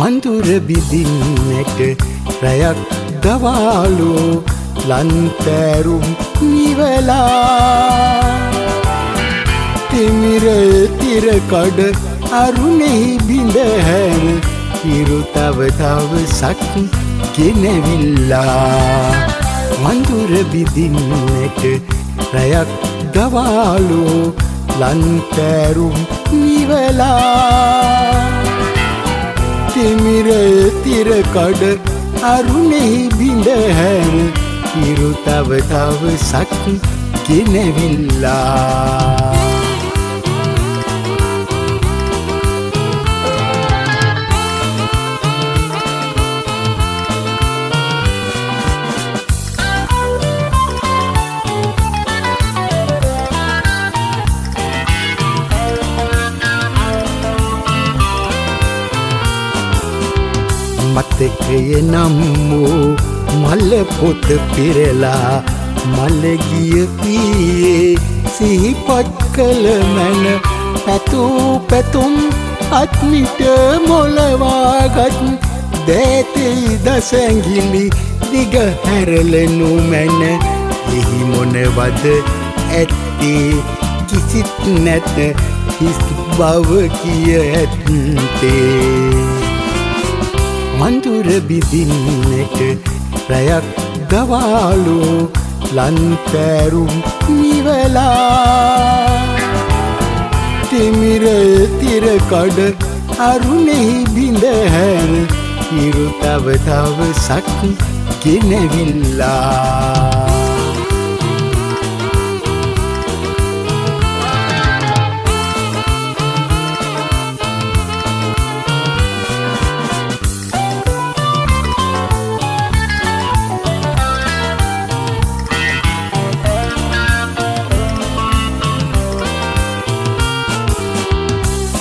වඳුර බිඳින්නට රැයක් දවාලු ලන්තෑරුම් නිවලා තිමිර තිරකඩ අරුණෙහි බිඳහැර හිරු තව දවසක් ගෙනවිල්ලා වඳුර බිඳින්නට රැයක් දවාලු ලන්තෑරුම් නිවලා තිමිර තිරකඩ අරුණෙහි බිඳහැර හිරු තව දවසක් ගෙනවිල්ලා මතකය නම් වූ මල පොත පෙරලා මලගිය ඊයේ සිහිපත් කළ මැන පැතූ පැතුම් අත්මිට මොලවාගත් දෑතෙයි දසැඟිලි දිග හැරලනු මැන එහි මොනවද ඇත්තේ කිසිත් නැත හිස් බව කිය ඇත්තේ වඳුර බිඳින්නට රැයක් දවාලු ලන්තෑරුම් නිවලා තිමිර තිරකඩ අරුණෙහි බිඳහැර හිරු තව දවසක් ගෙනවිල්ලා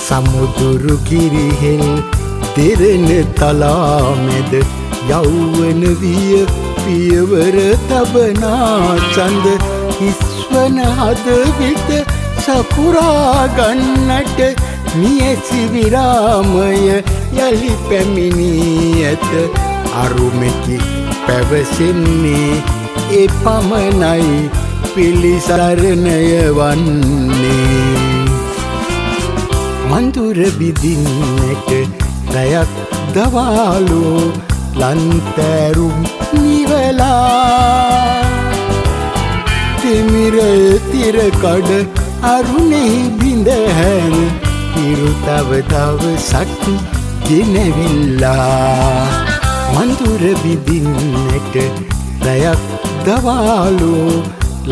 සමුදුරු කිරිහෙල් දෙරෙන තලාමෙද යෞවන විය පියවර තබනා චන්ද හිස්වන හදවිත සපුරා ගන්නට මියසි විරාමය යලි පැමිණී ඇත අරුමකි පැවසෙන්නේ ඒ පමණයි පිළිසරණය වන්නේ වඳුර බිඳින්නට රැයක් දවාලු ලන්තෑරුම් නිවලා තිමිර තිරකඩ අරුණෙහි බිඳහැර හිරු තව දවසක් ගෙනවිල්ලා වඳුර බිඳින්නට රැයක් දවාලු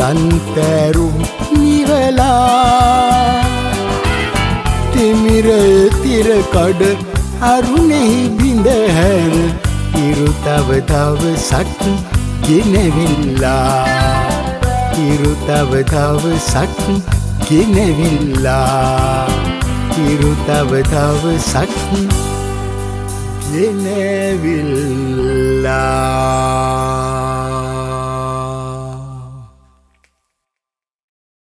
ලන්තෑරුම් නිවලා තිමිර තිරකඩ අරුණෙහි බිඳහැර හිරු තව දවසක් ගෙනවිල්ලා හිරු තව දවසක් ගෙනවිල්ලා හිරු තව දවසක් ගෙනවිල්ලා